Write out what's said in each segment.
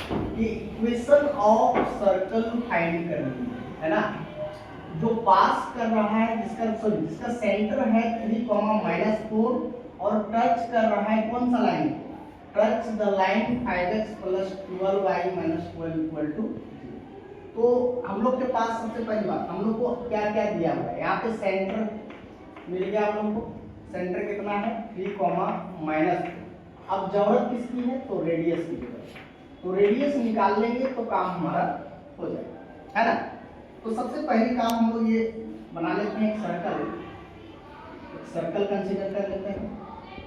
कि equation of circle find करनी है ना। जो पास कर रहा है जिसका सेंटर है 3,-4 और टच कर रहा है कौन सा line, touch the line 5x + 12y - 12 = 0। तो हम लोग के पास सबसे पहली बात हम लोग को क्या क्या दिया हुआ है, यहाँ पे सेंटर मिल गया हम लोग को। सेंटर कितना है 3, अब जरूरत किसकी है तो रेडियस की जरूरत। तो रेडियस निकाल लेंगे तो काम हमारा हो जाएगा, है ना। तो सबसे पहले काम हम लोग ये बना लेते हैं, एक सर्कल कंसीडर कर लेते हैं,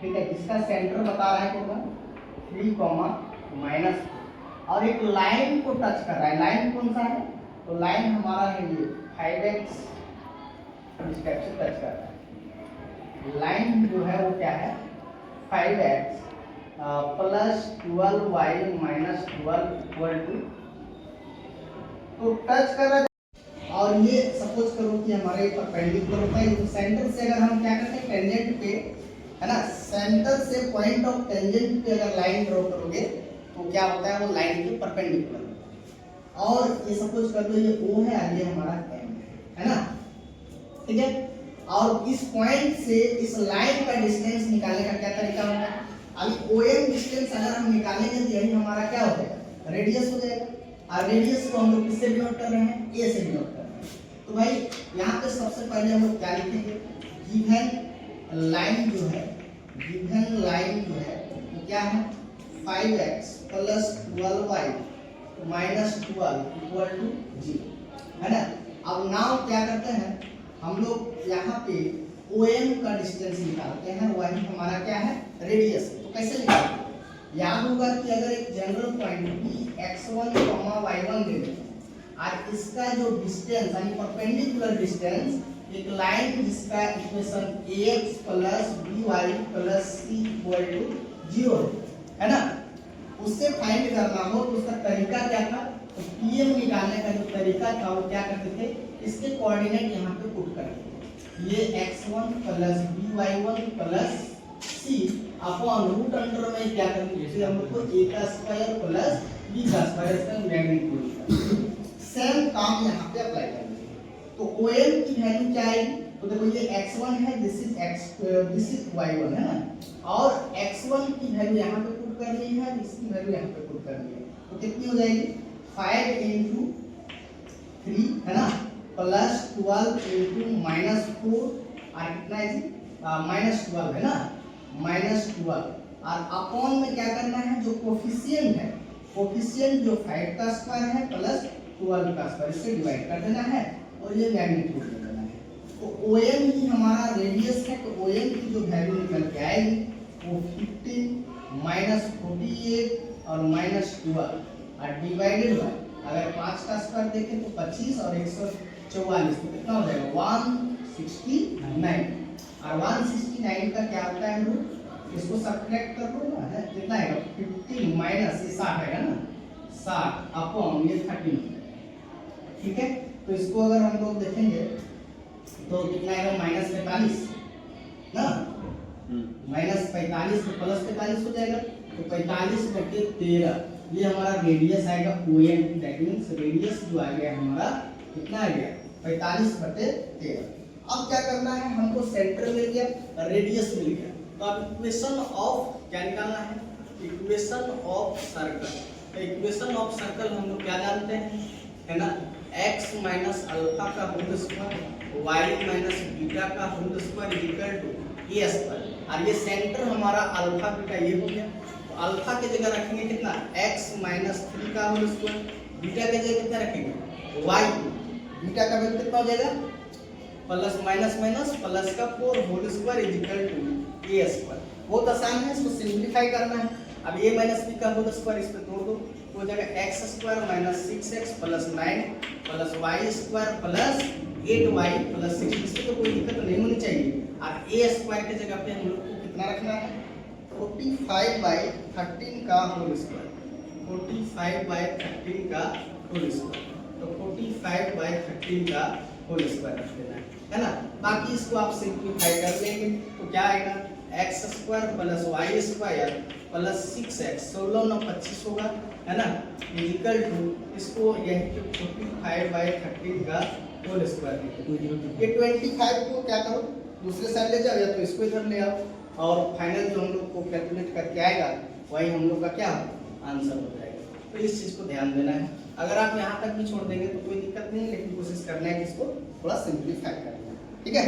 ठीक है, जिसका सेंटर बता रहा है कितना 3, और एक लाइन को टच कर रहा है। लाइन कौन सा है, तो लाइन हमारा है ये 5x, इस टाइप से टच कर रहा है। लाइन जो है वो क्या है 5x + 12y - 12 = तो टच कर रहा है। और ये सपोज करो कि हमारे परपेंडिकुलर होता है, तो सेंटर से अगर हम क्या करते हैं टेंजेंट पे, है ना, सेंटर से पॉइंट ऑफ टेंजेंट पे अगर लाइन ड्रॉ करोगे तो क्या होता है वो लाइन के परपेंडिकुलर होता है। और ये सपोज कर दो ये O है और ये हमारा M है ना, ठीक है। और इस पॉइंट से इस लाइन का डिस्टेंस निकालने का क्या तरीका होता है, अभी OM डिस्टेंस अगर हम निकालेंगे तो यही हमारा क्या हो जाएगा रेडियस हो जाएगा। और रेडियस को हम लोग किससे डिनोट कर रहे हैं, A से डिनोट कर रहे हैं। तो भाई यहाँ पे सबसे पहले हम लोग क्या लिखेंगे, गिवन लाइन जो है वो क्या है 5x + 12y - 12 = 0, है ना। अब नाउ क्या करते हैं हम लोग यहाँ पे OM का डिस्टेंस निकालते हैं, वही हमारा क्या है रेडियस। तो कैसे निकालते हैं, याद होगा कि अगर एक जनरल पॉइंट x1, y1 ले लेते हैं और इसका जो डिस्टेंस यानी परपेंडिकुलर डिस्टेंस एक लाइन जिसका इक्वेशन ax + by + c = 0 है ना, उससे फाइंड करना हो तो उसका तरीका क्या था, तो pm निकालने का जो तरीका था वो क्या करते थे, इसके कोऑर्डिनेट यहाँ पे पुट करते थे, ये x1 + by1 + c upon root under में क्या करेंगे, जैसे हम लोग को a² + b² इसका मैग्नीट्यूड। सेम काम यहाँ पे अप्लाई करेंगे। तो OM की वैल्यू क्या आएगी, तो देखो ये x1 है, दिस इज y1 है ना, और x1 की वैल्यू यहाँ पे पुट करनी है, इसकी वैल्यू यहाँ पे पुट करनी है। तो कितनी हो जाएगी 5 × 3 है ना + 12 × -4 और कितना है जी -12 है ना, -12 और अपॉन में क्या करना है जो कोफिशिएंट है, कोफिशिएंट जो 5² है + 12² इससे डिवाइड कर देना है और ये मैग्नीट्यूड ले लेना है। तो OM ही हमारा रेडियस है, तो OM की जो वैल्यू निकल के आएगी वो 15 - 48 और -12 और डिवाइडेड बाय, अगर 5² देखें तो 25 और 144, तो कितना हो जाएगा 169। और 169 का क्या होता है रूट, इसको सब्ट्रैक्ट कर दो ना, है कितना आएगा 15 माइनस ये 60 आएगा ना, 60 अपॉन ये 13, ठीक है। तो इसको अगर हम लोग देखेंगे तो कितना आएगा -45 ना, -45 तो +45 हो जाएगा, तो 45/13 ये हमारा रेडियस आएगा OM, दैट मींस रेडियस जो आ गया हमारा कितना आ गया 45/13। अब क्या करना है, हमको सेंटर मिल गया, रेडियस मिल गया, तो अब इक्वेशन ऑफ क्या निकालना है, इक्वेशन ऑफ सर्कल। तो इक्वेशन ऑफ सर्कल हम लोग क्या जानते हैं, है ना, x - अल्फा का होल स्क्वायर y - बीटा का होल स्क्वायर = a²। और ये सेंटर हमारा अल्फा बीटा ये हो गया, तो अल्फा की जगह रखेंगे कितना x - 3 का होल स्क्वायर, बीटा की जगह कितना रखेंगे y, बीटा का वैल्यू कितना हो जाएगा प्लस माइनस माइनस प्लस का 4 होल स्क्वायर = a²। बहुत आसान है, इसको सिंपलीफाई करना है। अब a - b का होल स्क्वायर इस पे तोड़ दो, तो हो जाएगा x² - 6x + 9 + y² + 8y + 6, इसमें तो कोई दिक्कत नहीं होनी चाहिए। और a² की जगह पे हम लोग को कितना रखना है 45/13 का होल स्क्वायर, 45/13 का होल स्क्वायर, तो 45/13 का होल स्क्वायर रख देना है ना। बाकी इसको आप सिंपलीफाई कर लेंगे तो क्या आएगा x² + y² प्लस 6x 16 9 25 होगा, है ना, इक्वल टू इसको यही पे 45/13 का होल स्क्वायर। ये 25 को क्या करो दूसरे साइड ले जाओ या तो इसको इधर ले आओ और फाइनल जो हम लोग को कैलकुलेट करके आएगा वही हम लोग का क्या आंसर हो जाएगा। तो इस चीज़ को ध्यान देना है। अगर आप यहाँ तक भी छोड़ देंगे तो कोई दिक्कत नहीं, लेकिन कोशिश करना है कि इसको थोड़ा सिंप्लीफाई करना है। ठीक है।